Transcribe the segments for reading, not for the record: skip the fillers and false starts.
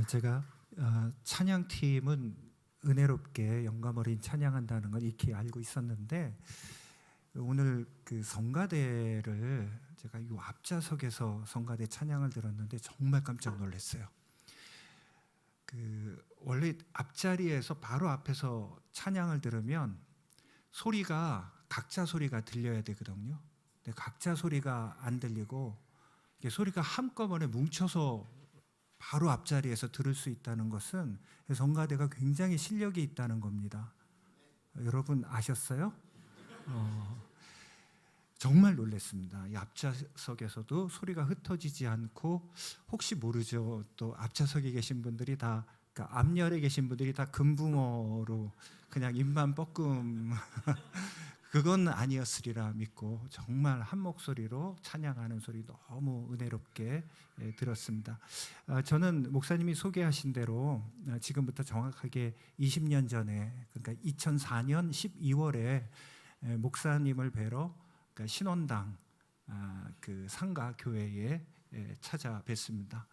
제가 찬양팀은 은혜롭게 영감 어린 찬양한다는 건 익히 알고 있었는데, 오늘 그 성가대를 제가 이 앞좌석에서 성가대 찬양을 들었는데 정말 깜짝 놀랐어요. 원래 앞자리에서 바로 앞에서 찬양을 들으면 소리가 각자 소리가 들려야 되거든요. 근데 각자 소리가 안 들리고 소리가 한꺼번에 뭉쳐서 바로 앞자리에서 들을 수 있다는 것은 성가대가 굉장히 실력이 있다는 겁니다. 여러분 아셨어요? 정말 놀랐습니다. 이 앞좌석에서도 소리가 흩어지지 않고, 혹시 모르죠, 또 앞좌석에 계신 분들이 다, 그러니까 앞열에 계신 분들이 다 금붕어로 그냥 입만 뻐끔 그건 아니었으리라 믿고 정말 한 목소리로 찬양하는 소리 너무 은혜롭게 들었습니다. 저는 목사님이 소개하신 대로 지금부터 정확하게 20년 전에, 그러니까 2004년 12월에 목사님을 뵈러 신원당 그 상가 교회에 찾아뵀습니다.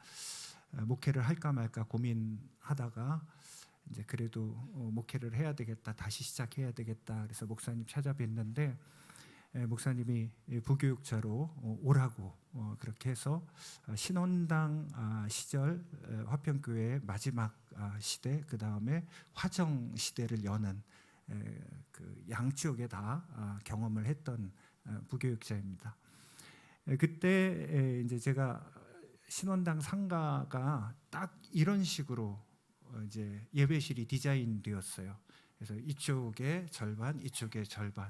목회를 할까 말까 고민하다가 이제 그래도 목회를 해야 되겠다, 다시 시작해야 되겠다, 그래서 목사님 찾아뵀는데 목사님이 부교육자로 오라고 그렇게 해서 신원당 시절 화평교회의 마지막 시대, 그 다음에 화정 시대를 여는 그 양쪽에 다 경험을 했던 부교육자입니다. 그때 이제 제가 신원당 상가가 딱 이런 식으로 이제 예배실이 디자인되었어요. 그래서 이쪽에 절반, 이쪽에 절반.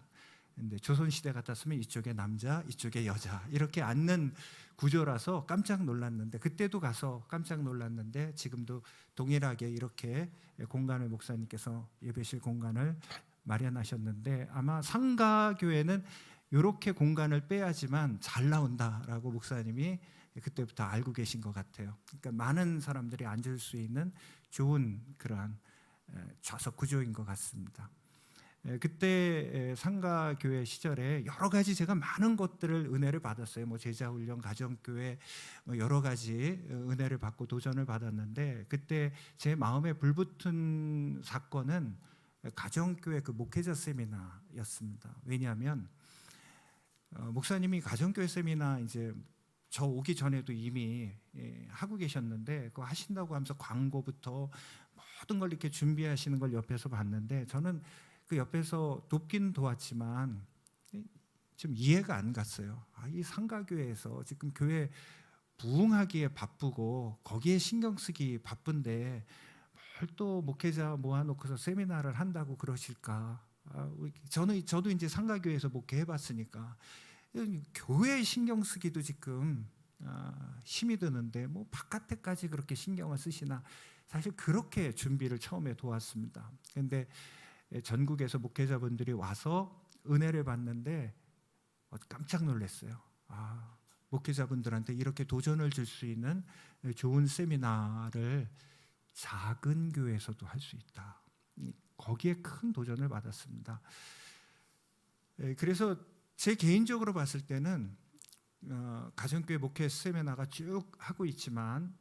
근데 조선 시대 같았으면 이쪽에 남자, 이쪽에 여자 이렇게 앉는 구조라서 깜짝 놀랐는데, 그때도 가서 깜짝 놀랐는데 지금도 동일하게 이렇게 공간을 목사님께서 예배실 공간을 마련하셨는데, 아마 상가교회는 이렇게 공간을 빼야지만 잘 나온다라고 목사님이 그때부터 알고 계신 것 같아요. 그러니까 많은 사람들이 앉을 수 있는 좋은 그러한 좌석 구조인 것 같습니다. 그때 상가교회 시절에 여러 가지 제가 많은 것들을 은혜를 받았어요. 뭐 제자훈련, 가정교회, 여러 가지 은혜를 받고 도전을 받았는데, 그때 제 마음에 불붙은 사건은 가정교회 그 목회자 세미나였습니다. 왜냐하면 목사님이 가정교회 세미나 이제 저 오기 전에도 이미 하고 계셨는데, 그거 하신다고 하면서 광고부터 모든 걸 이렇게 준비하시는 걸 옆에서 봤는데, 저는 그 옆에서 돕긴 도왔지만 좀 이해가 안 갔어요. 이 상가교회에서 지금 교회 부흥하기에 바쁘고 거기에 신경 쓰기 바쁜데 뭘 또 목회자 모아놓고서 세미나를 한다고 그러실까? 저도 이제 상가교회에서 목회해봤으니까 교회에 신경 쓰기도 지금 힘이 드는데 뭐 바깥에까지 그렇게 신경을 쓰시나, 사실 그렇게 준비를 처음에 도왔습니다. 그런데 전국에서 목회자분들이 와서 은혜를 받는데 깜짝 놀랐어요. 목회자분들한테 이렇게 도전을 줄 수 있는 좋은 세미나를 작은 교회에서도 할 수 있다. 거기에 큰 도전을 받았습니다. 그래서 제 개인적으로 봤을 때는 가정교회 목회 세미나가 쭉 하고 있지만,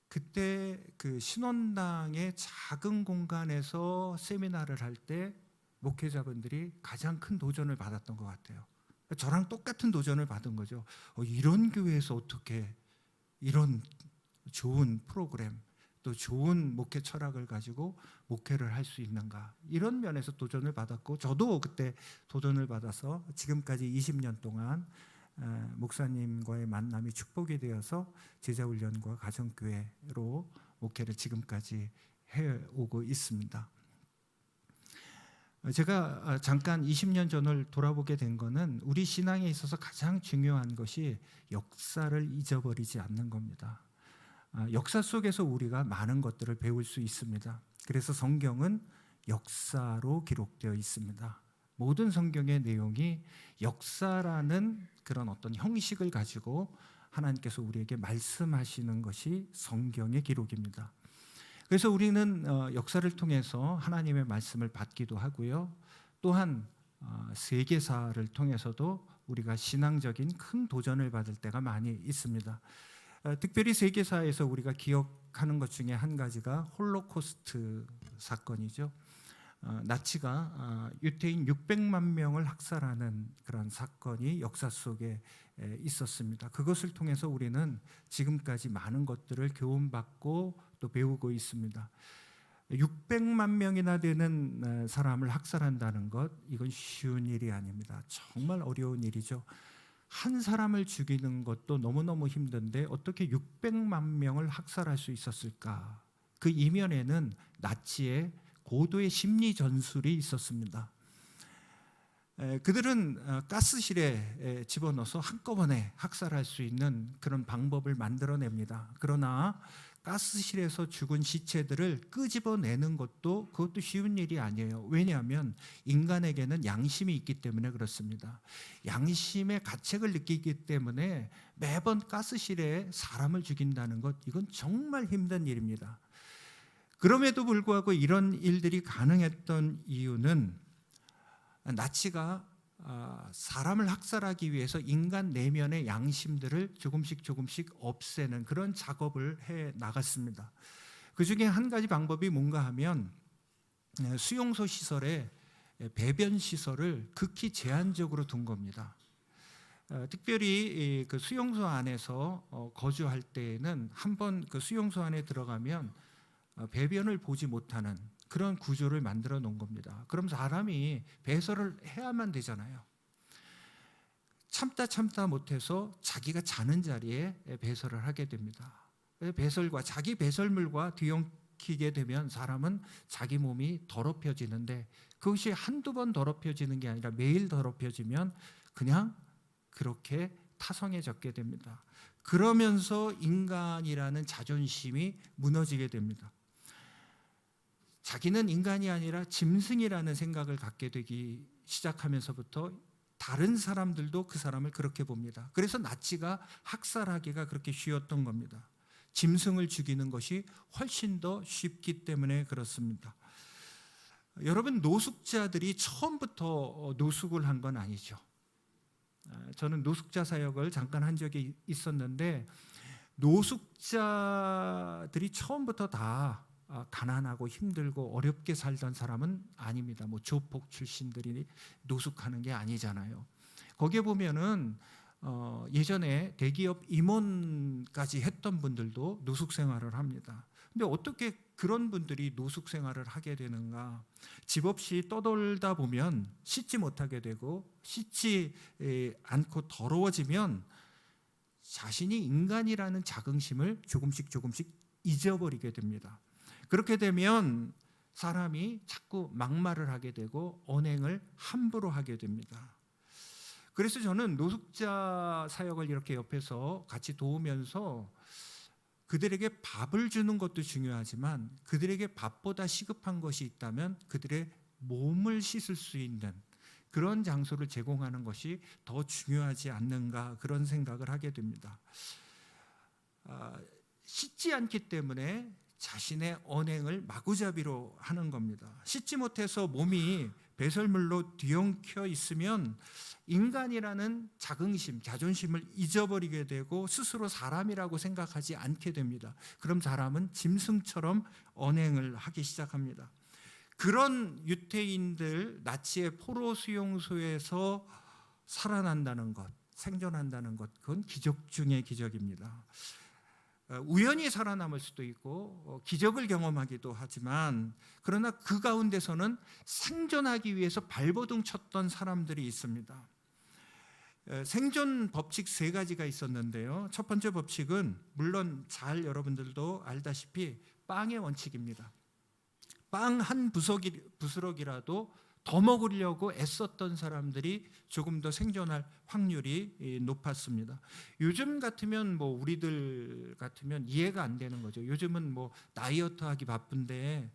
그때 그 신원당의 작은 공간에서 세미나를 할 때 목회자분들이 가장 큰 도전을 받았던 것 같아요. 저랑 똑같은 도전을 받은 거죠. 이런 교회에서 어떻게 이런 좋은 프로그램, 또 좋은 목회 철학을 가지고 목회를 할 수 있는가, 이런 면에서 도전을 받았고, 저도 그때 도전을 받아서 지금까지 20년 동안 목사님과의 만남이 축복이 되어서 제자훈련과 가정교회로 목회를 지금까지 해오고 있습니다. 제가 잠깐 20년 전을 돌아보게 된 것은, 우리 신앙에 있어서 가장 중요한 것이 역사를 잊어버리지 않는 겁니다. 역사 속에서 우리가 많은 것들을 배울 수 있습니다. 그래서 성경은 역사로 기록되어 있습니다. 모든 성경의 내용이 역사라는 그런 어떤 형식을 가지고 하나님께서 우리에게 말씀하시는 것이 성경의 기록입니다. 그래서 우리는 역사를 통해서 하나님의 말씀을 받기도 하고요. 또한 세계사를 통해서도 우리가 신앙적인 큰 도전을 받을 때가 많이 있습니다. 특별히 세계사에서 우리가 기억 기억하는 것 중에 한 가지가 홀로코스트 사건이죠. 나치가 유태인 600만 명을 학살하는 그런 사건이 역사 속에 있었습니다. 그것을 통해서 우리는 지금까지 많은 것들을 교훈받고 또 배우고 있습니다. 600만 명이나 되는 사람을 학살한다는 것, 이건 쉬운 일이 아닙니다. 정말 어려운 일이죠. 한 사람을 죽이는 것도 너무너무 힘든데 어떻게 600만 명을 학살할 수 있었을까? 그 이면에는 나치의 고도의 심리 전술이 있었습니다. 그들은 가스실에 집어넣어서 한꺼번에 학살할 수 있는 그런 방법을 만들어냅니다. 그러나 가스실에서 죽은 시체들을 끄집어내는 그것도 쉬운 일이 아니에요. 왜냐하면 인간에게는 양심이 있기 때문에 그렇습니다. 양심의 가책을 느끼기 때문에 매번 가스실에 사람을 죽인다는 것, 이건 정말 힘든 일입니다. 그럼에도 불구하고 이런 일들이 가능했던 이유는 나치가 사람을 학살하기 위해서 인간 내면의 양심들을 조금씩 없애는 그런 작업을 해 나갔습니다. 그 중에 한 가지 방법이 뭔가 하면 수용소 시설에 배변 시설을 극히 제한적으로 둔 겁니다. 특별히 그 수용소 안에서 거주할 때에는 한번 그 수용소 안에 들어가면 배변을 보지 못하는 그런 구조를 만들어 놓은 겁니다. 그럼 사람이 배설을 해야만 되잖아요. 참다 못해서 자기가 자는 자리에 배설을 하게 됩니다. 배설과 자기 배설물과 뒤엉키게 되면 사람은 자기 몸이 더럽혀지는데 그것이 한두 번 더럽혀지는 게 아니라 매일 더럽혀지면 그냥 그렇게 타성해졌게 됩니다. 그러면서 인간이라는 자존심이 무너지게 됩니다. 자기는 인간이 아니라 짐승이라는 생각을 갖게 되기 시작하면서부터 다른 사람들도 그 사람을 그렇게 봅니다. 그래서 나치가 학살하기가 그렇게 쉬웠던 겁니다. 짐승을 죽이는 것이 훨씬 더 쉽기 때문에 그렇습니다. 여러분, 노숙자들이 처음부터 노숙을 한 건 아니죠. 저는 노숙자 사역을 잠깐 한 적이 있었는데 노숙자들이 처음부터 다 가난하고 힘들고 어렵게 살던 사람은 아닙니다. 뭐 조폭 출신들이 노숙하는 게 아니잖아요. 거기에 보면은 예전에 대기업 임원까지 했던 분들도 노숙 생활을 합니다. 근데 어떻게 그런 분들이 노숙 생활을 하게 되는가? 집 없이 떠돌다 보면 씻지 못하게 되고 씻지 않고 더러워지면 자신이 인간이라는 자긍심을 조금씩 잊어버리게 됩니다. 그렇게 되면 사람이 자꾸 막말을 하게 되고 언행을 함부로 하게 됩니다. 그래서 저는 노숙자 사역을 이렇게 옆에서 같이 도우면서 그들에게 밥을 주는 것도 중요하지만 그들에게 밥보다 시급한 것이 있다면 그들의 몸을 씻을 수 있는 그런 장소를 제공하는 것이 더 중요하지 않는가, 그런 생각을 하게 됩니다. 씻지 않기 때문에 자신의 언행을 마구잡이로 하는 겁니다. 씻지 못해서 몸이 배설물로 뒤엉켜 있으면 인간이라는 자긍심, 자존심을 잊어버리게 되고 스스로 사람이라고 생각하지 않게 됩니다. 그럼 사람은 짐승처럼 언행을 하기 시작합니다. 그런 유태인들, 나치의 포로 수용소에서 살아난다는 것, 생존한다는 것, 그건 기적 중의 기적입니다. 우연히 살아남을 수도 있고 기적을 경험하기도 하지만, 그러나 그 가운데서는 생존하기 위해서 발버둥 쳤던 사람들이 있습니다. 생존 법칙 3가지가 있었는데요. 첫 번째 법칙은 물론 잘 여러분들도 알다시피 빵의 원칙입니다. 빵 한 부스럭이라도 더 먹으려고 애썼던 사람들이 조금 더 생존할 확률이 높았습니다. 요즘 같으면 우리들 같으면 이해가 안 되는 거죠. 요즘은 다이어트 하기 바쁜데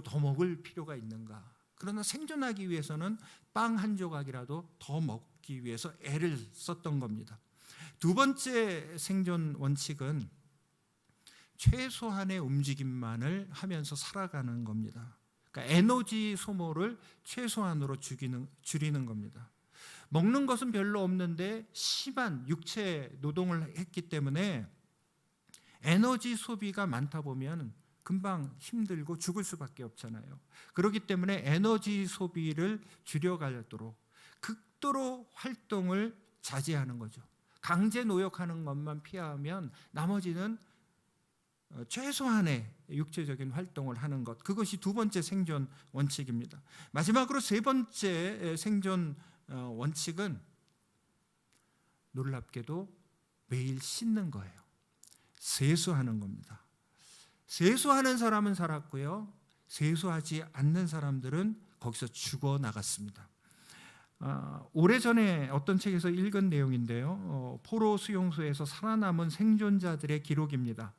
더 먹을 필요가 있는가. 그러나 생존하기 위해서는 빵 한 조각이라도 더 먹기 위해서 애를 썼던 겁니다. 두 번째 생존 원칙은 최소한의 움직임만을 하면서 살아가는 겁니다. 그러니까 에너지 소모를 최소한으로 줄이는 겁니다. 먹는 것은 별로 없는데 심한 육체 노동을 했기 때문에 에너지 소비가 많다 보면 금방 힘들고 죽을 수밖에 없잖아요. 그렇기 때문에 에너지 소비를 줄여가도록 극도로 활동을 자제하는 거죠. 강제 노역하는 것만 피하면 나머지는 최소한의 육체적인 활동을 하는 것, 그것이 두 번째 생존 원칙입니다. 마지막으로 세 번째 생존 원칙은 놀랍게도 매일 씻는 거예요. 세수하는 겁니다. 세수하는 사람은 살았고요, 세수하지 않는 사람들은 거기서 죽어나갔습니다. 오래전에 어떤 책에서 읽은 내용인데요, 포로 수용소에서 살아남은 생존자들의 기록입니다.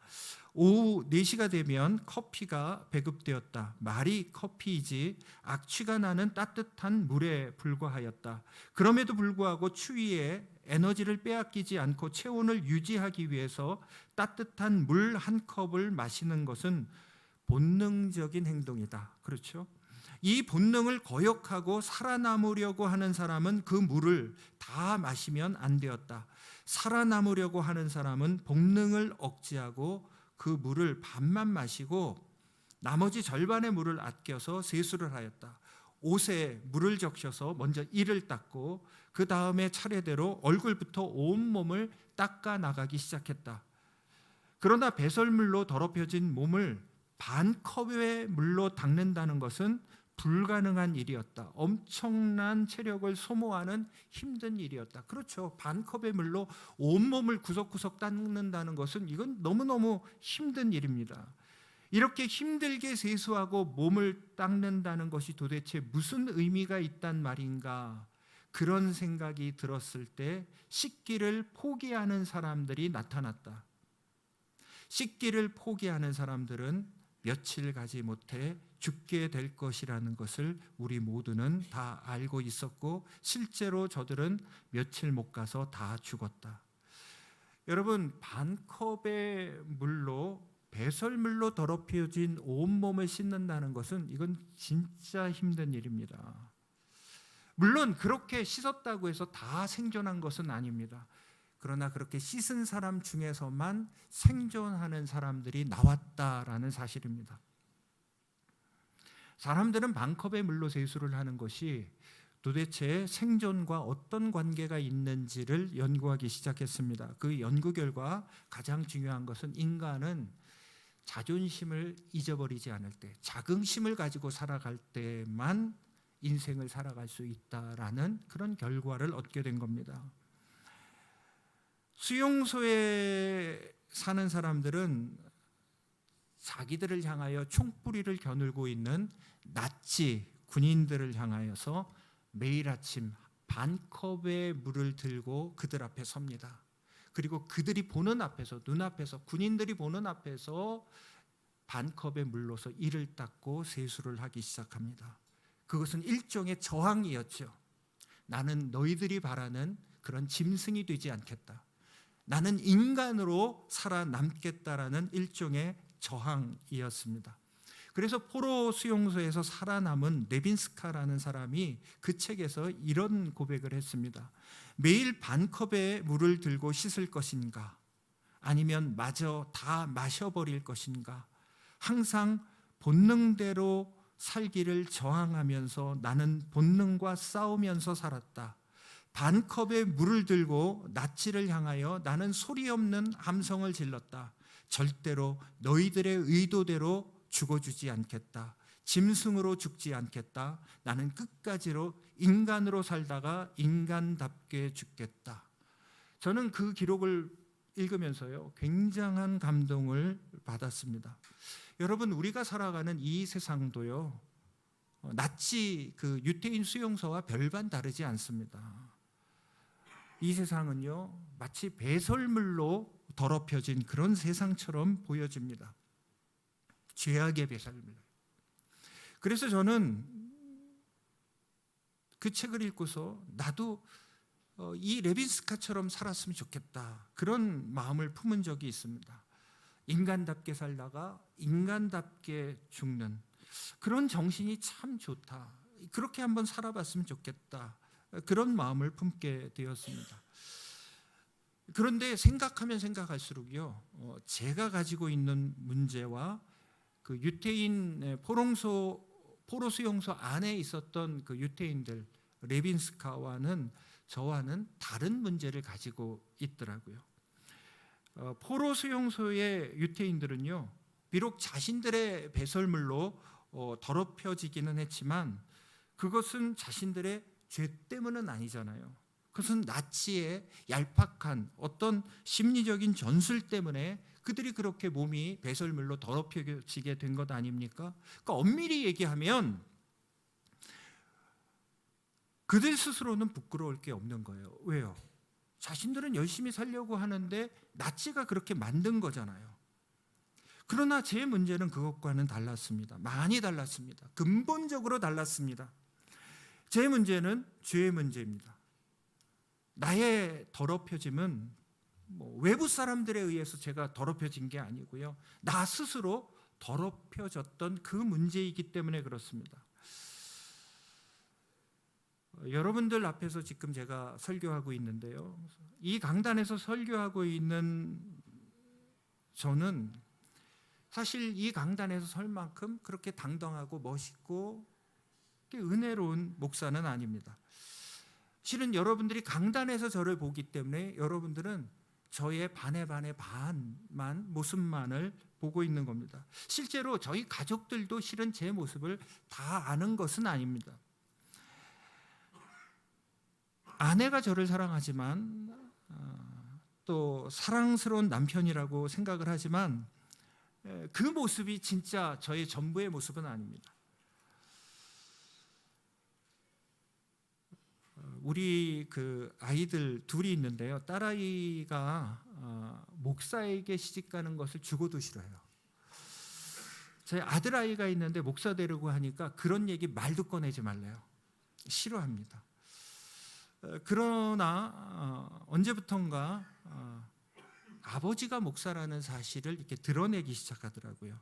오후 4시가 되면 커피가 배급되었다. 말이 커피이지 악취가 나는 따뜻한 물에 불과하였다. 그럼에도 불구하고 추위에 에너지를 빼앗기지 않고 체온을 유지하기 위해서 따뜻한 물 한 컵을 마시는 것은 본능적인 행동이다. 그렇죠? 이 본능을 거역하고 살아남으려고 하는 사람은 그 물을 다 마시면 안 되었다. 살아남으려고 하는 사람은 본능을 억제하고 그 물을 반만 마시고 나머지 절반의 물을 아껴서 세수를 하였다. 옷에 물을 적셔서 먼저 이를 닦고 그 다음에 차례대로 얼굴부터 온몸을 닦아 나가기 시작했다. 그러나 배설물로 더럽혀진 몸을 반 컵의 물로 닦는다는 것은 불가능한 일이었다. 엄청난 체력을 소모하는 힘든 일이었다. 그렇죠. 반 컵의 물로 온몸을 구석구석 닦는다는 것은 이건 너무너무 힘든 일입니다. 이렇게 힘들게 세수하고 몸을 닦는다는 것이 도대체 무슨 의미가 있단 말인가? 그런 생각이 들었을 때 씻기를 포기하는 사람들이 나타났다. 씻기를 포기하는 사람들은 며칠 가지 못해 죽게 될 것이라는 것을 우리 모두는 다 알고 있었고 실제로 저들은 며칠 못 가서 다 죽었다. 여러분, 반 컵의 물로 배설물로 더럽혀진 온몸을 씻는다는 것은 이건 진짜 힘든 일입니다. 물론 그렇게 씻었다고 해서 다 생존한 것은 아닙니다. 그러나 그렇게 씻은 사람 중에서만 생존하는 사람들이 나왔다라는 사실입니다. 사람들은 반컵의 물로 세수를 하는 것이 도대체 생존과 어떤 관계가 있는지를 연구하기 시작했습니다. 그 연구 결과 가장 중요한 것은 인간은 자존심을 잊어버리지 않을 때, 자긍심을 가지고 살아갈 때만 인생을 살아갈 수 있다라는 그런 결과를 얻게 된 겁니다. 수용소에 사는 사람들은 자기들을 향하여 총뿌리를 겨누고 있는 나치 군인들을 향하여서 매일 아침 반 컵의 물을 들고 그들 앞에 섭니다. 그리고 그들이 보는 앞에서, 눈앞에서, 군인들이 보는 앞에서 반 컵의 물로서 이를 닦고 세수를 하기 시작합니다. 그것은 일종의 저항이었죠. 나는 너희들이 바라는 그런 짐승이 되지 않겠다. 나는 인간으로 살아남겠다라는 일종의 저항이었습니다. 그래서 포로 수용소에서 살아남은 레빈스카라는 사람이 그 책에서 이런 고백을 했습니다. 매일 반 컵의 물을 들고 씻을 것인가? 아니면 마저 다 마셔버릴 것인가? 항상 본능대로 살기를 저항하면서 나는 본능과 싸우면서 살았다. 반 컵의 물을 들고 나치를 향하여 나는 소리 없는 함성을 질렀다. 절대로 너희들의 의도대로 죽어주지 않겠다. 짐승으로 죽지 않겠다. 나는 끝까지로 인간으로 살다가 인간답게 죽겠다. 저는 그 기록을 읽으면서요, 굉장한 감동을 받았습니다. 여러분, 우리가 살아가는 이 세상도요, 나치 그 유태인 수용소와 별반 다르지 않습니다. 이 세상은요, 마치 배설물로 더럽혀진 그런 세상처럼 보여집니다. 죄악의 배설물. 그래서 저는 그 책을 읽고서 나도 이 레빈스카처럼 살았으면 좋겠다, 그런 마음을 품은 적이 있습니다. 인간답게 살다가 인간답게 죽는 그런 정신이 참 좋다. 그렇게 한번 살아봤으면 좋겠다. 그런 마음을 품게 되었습니다. 그런데 생각하면 생각할수록요, 제가 가지고 있는 문제와 그 유태인 포로 수용소 안에 있었던 그 유태인들 레빈스카와는 저와는 다른 문제를 가지고 있더라고요. 포로 수용소의 유태인들은요, 비록 자신들의 배설물로 더럽혀지기는 했지만 그것은 자신들의 죄 때문은 아니잖아요. 그것은 나치의 얄팍한 어떤 심리적인 전술 때문에 그들이 그렇게 몸이 배설물로 더럽혀지게 된 것 아닙니까? 그러니까 엄밀히 얘기하면 그들 스스로는 부끄러울 게 없는 거예요. 왜요? 자신들은 열심히 살려고 하는데 나치가 그렇게 만든 거잖아요. 그러나 제 문제는 그것과는 달랐습니다. 많이 달랐습니다. 근본적으로 달랐습니다. 제 문제는 죄의 문제입니다. 나의 더럽혀짐은 외부 사람들에 의해서 제가 더럽혀진 게 아니고요, 나 스스로 더럽혀졌던 그 문제이기 때문에 그렇습니다. 여러분들 앞에서 지금 제가 설교하고 있는데요, 이 강단에서 설교하고 있는 저는 사실 이 강단에서 설 만큼 그렇게 당당하고 멋있고 은혜로운 목사는 아닙니다. 실은 여러분들이 강단에서 저를 보기 때문에 여러분들은 저의 반의 반만 모습만을 보고 있는 겁니다. 실제로 저희 가족들도 실은 제 모습을 다 아는 것은 아닙니다. 아내가 저를 사랑하지만 또 사랑스러운 남편이라고 생각을 하지만 그 모습이 진짜 저의 전부의 모습은 아닙니다. 우리 그 아이들 둘이 있는데요, 딸아이가 목사에게 시집가는 것을 죽어도 싫어해요. 제 아들아이가 있는데 목사 되려고 하니까 그런 얘기 말도 꺼내지 말래요. 싫어합니다. 그러나 언제부턴가 아버지가 목사라는 사실을 이렇게 드러내기 시작하더라고요.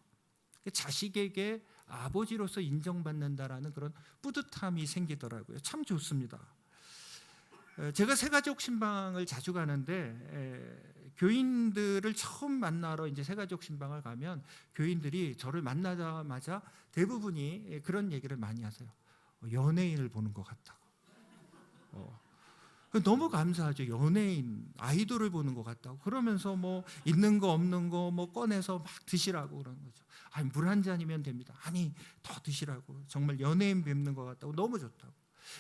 자식에게 아버지로서 인정받는다라는 그런 뿌듯함이 생기더라고요. 참 좋습니다. 제가 새가족 신방을 자주 가는데 교인들을 처음 만나러 이제 새가족 신방을 가면 교인들이 저를 만나자마자 대부분이 그런 얘기를 많이 하세요. 연예인을 보는 것 같다고. 너무 감사하죠. 연예인, 아이돌을 보는 것 같다고. 그러면서 뭐 있는 거 없는 거 뭐 꺼내서 막 드시라고 그러는 거죠. 아니, 물 한 잔이면 됩니다. 아니, 더 드시라고. 정말 연예인 뵙는 것 같다고. 너무 좋다고.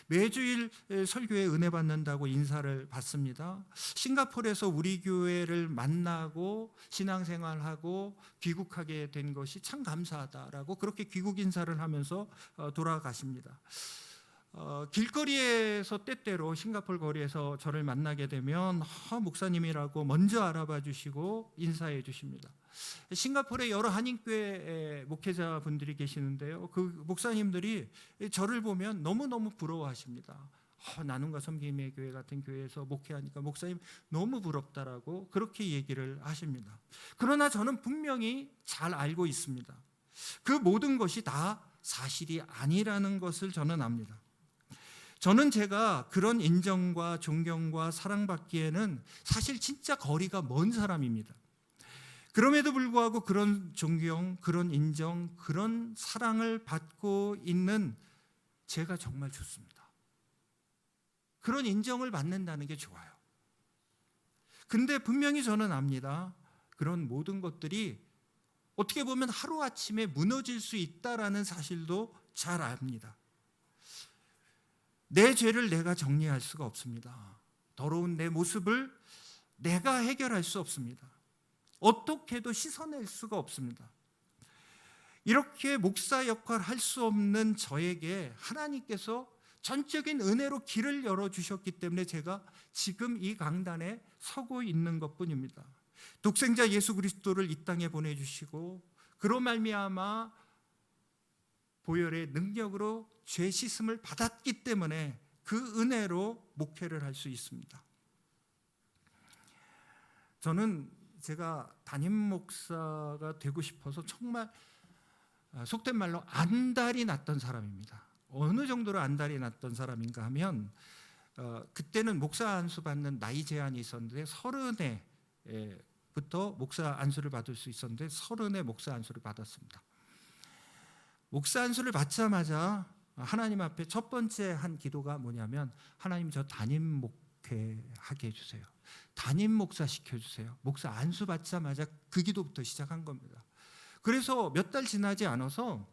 매주일 설교에 은혜 받는다고 인사를 받습니다. 싱가포르에서 우리 교회를 만나고 신앙생활하고 귀국하게 된 것이 참 감사하다라고 그렇게 귀국 인사를 하면서 돌아가십니다. 길거리에서 때때로 싱가포르 거리에서 저를 만나게 되면 목사님이라고 먼저 알아봐 주시고 인사해 주십니다. 싱가포르에 여러 한인교회 목회자분들이 계시는데요, 그 목사님들이 저를 보면 너무너무 부러워하십니다. 나눔과 섬김의 교회 같은 교회에서 목회하니까 목사님 너무 부럽다라고 그렇게 얘기를 하십니다. 그러나 저는 분명히 잘 알고 있습니다. 그 모든 것이 다 사실이 아니라는 것을 저는 압니다. 저는 제가 그런 인정과 존경과 사랑받기에는 사실 진짜 거리가 먼 사람입니다. 그럼에도 불구하고 그런 존경, 그런 인정, 그런 사랑을 받고 있는 제가 정말 좋습니다. 그런 인정을 받는다는 게 좋아요. 근데 분명히 저는 압니다. 그런 모든 것들이 어떻게 보면 하루아침에 무너질 수 있다라는 사실도 잘 압니다. 내 죄를 내가 정리할 수가 없습니다. 더러운 내 모습을 내가 해결할 수 없습니다. 어떻게 해도 씻어낼 수가 없습니다. 이렇게 목사 역할을 할 수 없는 저에게 하나님께서 전적인 은혜로 길을 열어주셨기 때문에 제가 지금 이 강단에 서고 있는 것뿐입니다. 독생자 예수 그리스도를 이 땅에 보내주시고 그로 말미암아 보혈의 능력으로 죄 씻음을 받았기 때문에 그 은혜로 목회를 할 수 있습니다. 저는 제가 담임 목사가 되고 싶어서 정말 속된 말로 안달이 났던 사람입니다. 어느 정도로 안달이 났던 사람인가 하면 그때는 목사 안수 받는 나이 제한이 있었는데 30에부터 목사 안수를 받을 수 있었는데 30에 목사 안수를 받았습니다. 목사 안수를 받자마자 하나님 앞에 첫 번째 한 기도가 뭐냐면, 하나님 저 담임 목회하게 해주세요. 담임 목사 시켜주세요. 목사 안수 받자마자 그 기도부터 시작한 겁니다. 그래서 몇 달 지나지 않아서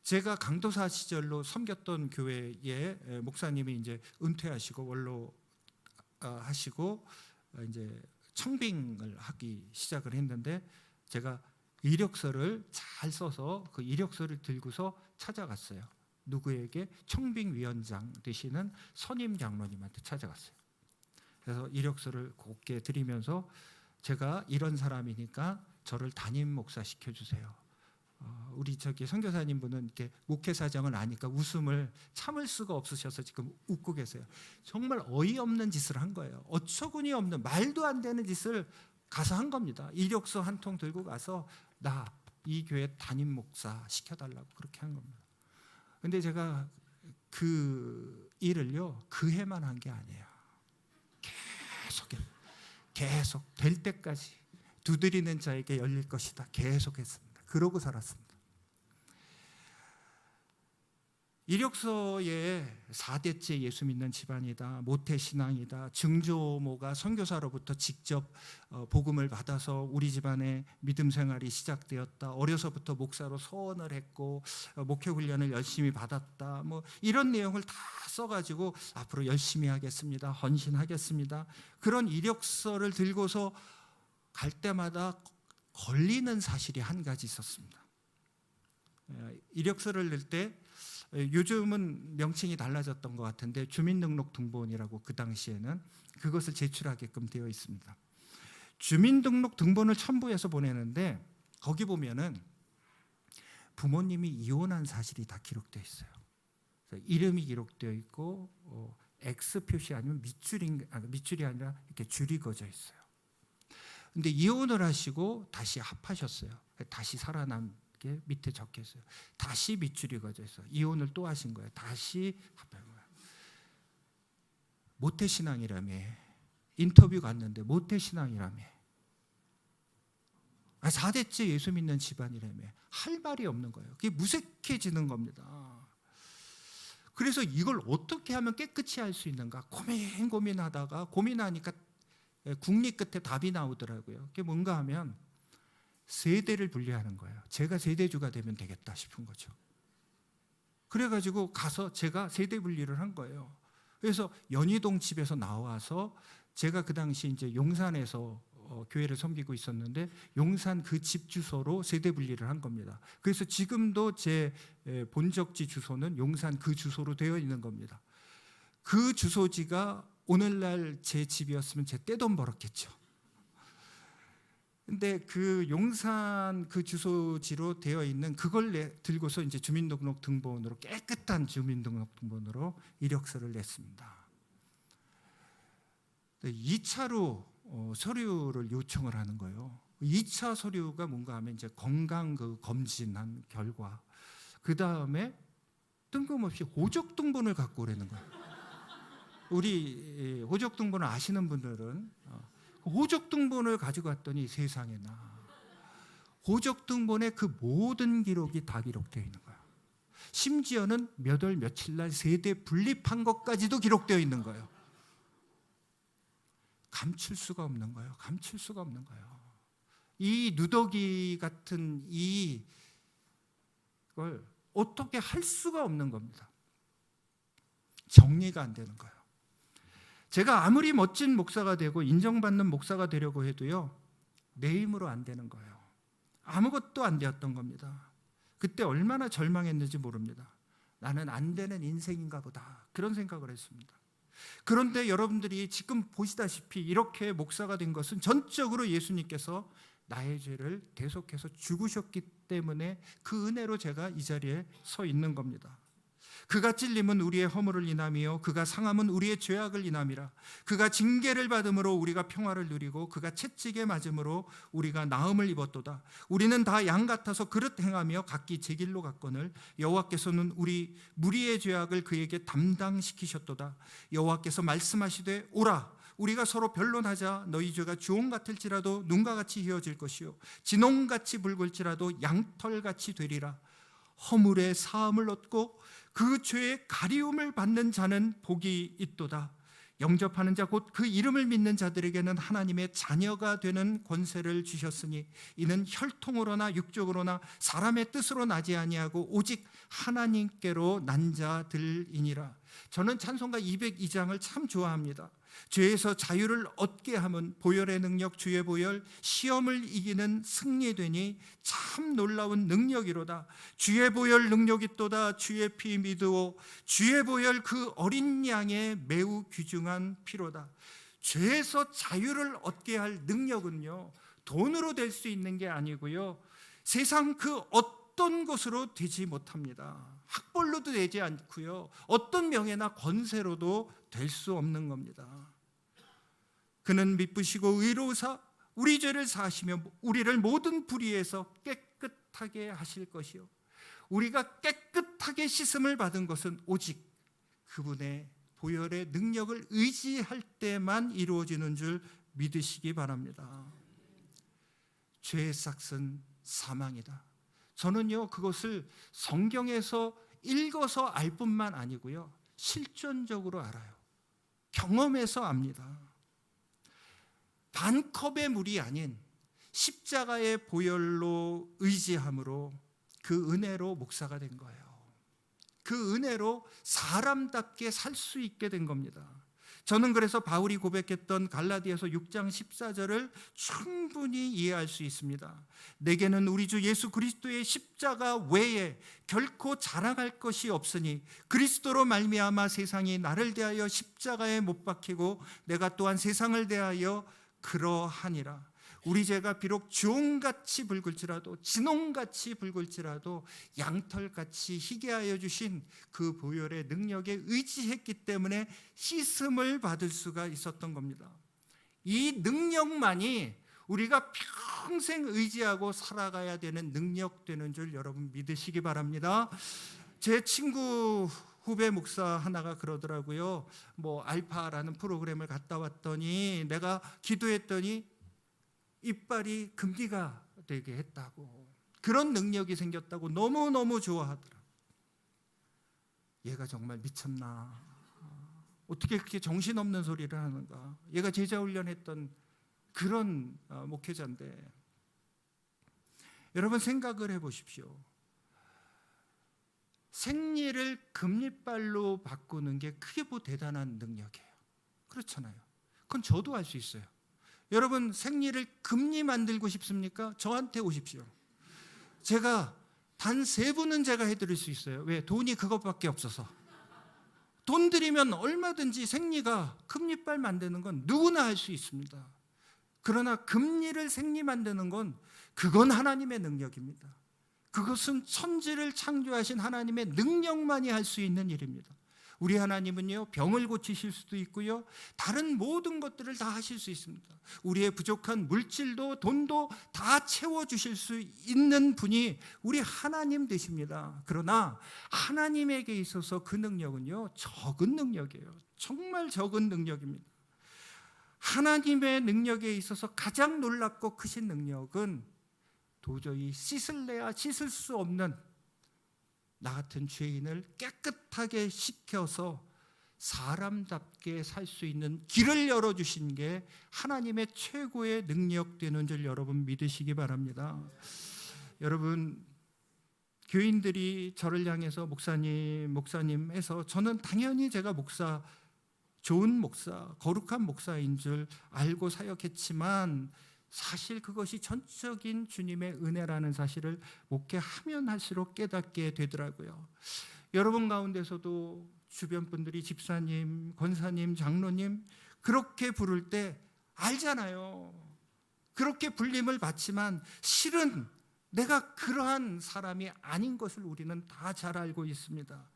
제가 강도사 시절로 섬겼던 교회에 목사님이 이제 은퇴하시고 원로 하시고 이제 청빙을 하기 시작을 했는데, 제가 이력서를 잘 써서 그 이력서를 들고서 찾아갔어요. 누구에게? 청빙위원장 되시는 선임 장로님한테 찾아갔어요. 그래서 이력서를 곱게 드리면서 제가 이런 사람이니까 저를 담임 목사 시켜주세요. 우리 저기 선교사님 분은 이렇게 목회 사정을 아니까 웃음을 참을 수가 없으셔서 지금 웃고 계세요. 정말 어이없는 짓을 한 거예요. 어처구니 없는 말도 안 되는 짓을 가서 한 겁니다. 이력서 한 통 들고 가서 나 이 교회 담임 목사 시켜달라고 그렇게 한 겁니다. 근데 제가 그 일을요 그 해만 한 게 아니에요. 계속 될 때까지 두드리는 자에게 열릴 것이다 계속했습니다. 그러고 살았습니다. 이력서에 4대째 예수 믿는 집안이다, 모태신앙이다, 증조모가 선교사로부터 직접 복음을 받아서 우리 집안의 믿음 생활이 시작되었다, 어려서부터 목사로 서원을 했고 목회 훈련을 열심히 받았다, 뭐 이런 내용을 다 써가지고 앞으로 열심히 하겠습니다, 헌신하겠습니다, 그런 이력서를 들고서 갈 때마다 걸리는 사실이 한 가지 있었습니다. 이력서를 낼 때 요즘은 명칭이 달라졌던 것 같은데 주민등록등본이라고 그 당시에는 그것을 제출하게끔 되어 있습니다. 주민등록등본을 첨부해서 보내는데 거기 보면은 부모님이 이혼한 사실이 다 기록되어 있어요. 이름이 기록되어 있고 X 표시 아니면 밑줄이 아니라 이렇게 줄이 그어져 있어요. 근데 이혼을 하시고 다시 합하셨어요. 다시 살아남 게 밑에 적혀 있어요. 다시 밑줄이 그어져 있어요. 이혼을 또 하신 거예요. 다시 합한 거예요. 모태신앙이라며. 인터뷰 갔는데 모태신앙이라며. 4대째 예수 믿는 집안이라며. 할 말이 없는 거예요. 그게 무색해지는 겁니다. 그래서 이걸 어떻게 하면 깨끗이 할 수 있는가 고민하다가 고민하니까 국리 끝에 답이 나오더라고요. 그게 뭔가 하면 세대를 분리하는 거예요. 제가 세대주가 되면 되겠다 싶은 거죠. 그래가지고 가서 제가 세대 분리를 한 거예요. 그래서 연희동 집에서 나와서 제가 그 당시 이제 용산에서 교회를 섬기고 있었는데 용산 그 집 주소로 세대 분리를 한 겁니다. 그래서 지금도 제 본적지 주소는 용산 그 주소로 되어 있는 겁니다. 그 주소지가 오늘날 제 집이었으면 제 떼돈 벌었겠죠. 근데 그 용산 그 주소지로 되어 있는 그걸 들고서 이제 주민등록등본으로 깨끗한 주민등록등본으로 이력서를 냈습니다. 2차로 서류를 요청을 하는 거예요. 2차 서류가 뭔가 하면 이제 건강 그 검진한 결과, 그 다음에 뜬금없이 호적등본을 갖고 오라는 거예요. 우리 호적등본을 아시는 분들은 호적등본을 가지고 왔더니 세상에나 호적등본에 그 모든 기록이 다 기록되어 있는 거예요. 심지어는 몇 월 며칠 날 세대 분립한 것까지도 기록되어 있는 거예요. 감출 수가 없는 거예요. 감출 수가 없는 거예요. 이 누더기 같은 이걸 어떻게 할 수가 없는 겁니다. 정리가 안 되는 거예요. 제가 아무리 멋진 목사가 되고 인정받는 목사가 되려고 해도요, 내 힘으로 안 되는 거예요. 아무것도 안 되었던 겁니다. 그때 얼마나 절망했는지 모릅니다. 나는 안 되는 인생인가 보다, 그런 생각을 했습니다. 그런데 여러분들이 지금 보시다시피 이렇게 목사가 된 것은 전적으로 예수님께서 나의 죄를 대속해서 죽으셨기 때문에 그 은혜로 제가 이 자리에 서 있는 겁니다. 그가 찔림은 우리의 허물을 인함이요 그가 상함은 우리의 죄악을 인함이라. 그가 징계를 받음으로 우리가 평화를 누리고 그가 채찍에 맞음으로 우리가 나음을 입었도다. 우리는 다 양 같아서 그릇 행하며 각기 제 길로 갔거늘 여호와께서는 우리 무리의 죄악을 그에게 담당시키셨도다. 여호와께서 말씀하시되 오라 우리가 서로 변론하자. 너희 죄가 주홍 같을지라도 눈과 같이 희어질 것이요 진홍같이 붉을지라도 양털같이 되리라. 허물의 사함을 얻고 그 죄의 가리움을 받는 자는 복이 있도다. 영접하는 자 곧 그 이름을 믿는 자들에게는 하나님의 자녀가 되는 권세를 주셨으니 이는 혈통으로나 육적으로나 사람의 뜻으로 나지 아니하고 오직 하나님께로 난 자들이니라. 저는 찬송가 202장을 참 좋아합니다. 죄에서 자유를 얻게 함은 보혈의 능력 주의 보혈 시험을 이기는 승리되니 참 놀라운 능력이로다. 주의 보혈 능력 있도다. 주의 피 믿으오. 주의 보혈 그 어린 양의 매우 귀중한 피로다. 죄에서 자유를 얻게 할 능력은요 돈으로 될 수 있는 게 아니고요 세상 그 어떤 것으로 되지 못합니다. 학벌로도 되지 않고요 어떤 명예나 권세로도 될 수 없는 겁니다. 그는 미쁘시고 의로우사 우리 죄를 사하시며 우리를 모든 불의에서 깨끗하게 하실 것이요 우리가 깨끗하게 씻음을 받은 것은 오직 그분의 보혈의 능력을 의지할 때만 이루어지는 줄 믿으시기 바랍니다. 죄의 삭은 사망이다. 저는요 그것을 성경에서 읽어서 알 뿐만 아니고요 실존적으로 알아요. 경험해서 압니다. 반컵의 물이 아닌 십자가의 보혈로 의지함으로 그 은혜로 목사가 된 거예요. 그 은혜로 사람답게 살 수 있게 된 겁니다. 저는 그래서 바울이 고백했던 갈라디아서 6장 14절을 충분히 이해할 수 있습니다. 내게는 우리 주 예수 그리스도의 십자가 외에 결코 자랑할 것이 없으니 그리스도로 말미암아 세상이 나를 대하여 십자가에 못 박히고 내가 또한 세상을 대하여 그러하니라. 우리 죄가 비록 주홍같이 붉을지라도 진홍같이 붉을지라도 양털같이 희게 하여 주신 그 보혈의 능력에 의지했기 때문에 씻음을 받을 수가 있었던 겁니다. 이 능력만이 우리가 평생 의지하고 살아가야 되는 능력 되는 줄 여러분 믿으시기 바랍니다. 제 친구 후배 목사 하나가 그러더라고요. 알파라는 프로그램을 갔다 왔더니 내가 기도했더니 이빨이 금기가 되게 했다고, 그런 능력이 생겼다고 너무너무 좋아하더라. 얘가 정말 미쳤나, 어떻게 그렇게 정신없는 소리를 하는가. 얘가 제자훈련했던 그런 목회자인데, 여러분 생각을 해보십시오. 생리를 금리빨로 바꾸는 게 그게 뭐 대단한 능력이에요. 그렇잖아요. 그건 저도 할 수 있어요. 여러분 생리를 금리 만들고 싶습니까? 저한테 오십시오. 제가 단 3분은 제가 해드릴 수 있어요. 왜? 돈이 그것밖에 없어서. 돈 들이면 얼마든지 생리가 금리빨 만드는 건 누구나 할 수 있습니다. 그러나 금리를 생리 만드는 건 그건 하나님의 능력입니다. 그것은 천지를 창조하신 하나님의 능력만이 할 수 있는 일입니다. 우리 하나님은요 병을 고치실 수도 있고요 다른 모든 것들을 다 하실 수 있습니다. 우리의 부족한 물질도 돈도 다 채워주실 수 있는 분이 우리 하나님 되십니다. 그러나 하나님에게 있어서 그 능력은요 적은 능력이에요. 정말 적은 능력입니다. 하나님의 능력에 있어서 가장 놀랍고 크신 능력은 도저히 씻을래야 씻을 수 없는 나 같은 죄인을 깨끗하게 씻겨서 사람답게 살 수 있는 길을 열어주신 게 하나님의 최고의 능력 되는 줄 여러분 믿으시기 바랍니다. 여러분 교인들이 저를 향해서 목사님 해서 저는 당연히 제가 목사, 좋은 목사, 거룩한 목사인 줄 알고 사역했지만 사실 그것이 전적인 주님의 은혜라는 사실을 목회하면 할수록 깨닫게 되더라고요. 여러분 가운데서도 주변 분들이 집사님, 권사님, 장로님 그렇게 부를 때 알잖아요. 그렇게 불림을 받지만 실은 내가 그러한 사람이 아닌 것을 우리는 다 잘 알고 있습니다.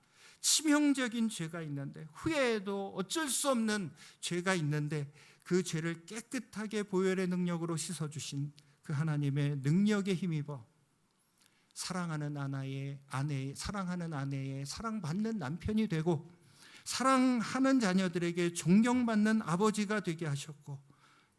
치명적인 죄가 있는데, 후회해도 어쩔 수 없는 죄가 있는데 그 죄를 깨끗하게 보혈의 능력으로 씻어주신 그 하나님의 능력에 힘입어 사랑하는 아내의 사랑받는 남편이 되고, 사랑하는 자녀들에게 존경받는 아버지가 되게 하셨고,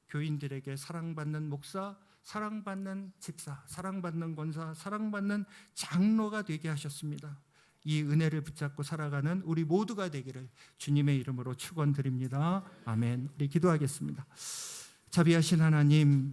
교인들에게 사랑받는 목사, 사랑받는 집사, 사랑받는 권사, 사랑받는 장로가 되게 하셨습니다. 이 은혜를 붙잡고 살아가는 우리 모두가 되기를 주님의 이름으로 축원드립니다. 아멘. 우리 기도하겠습니다. 자비하신 하나님,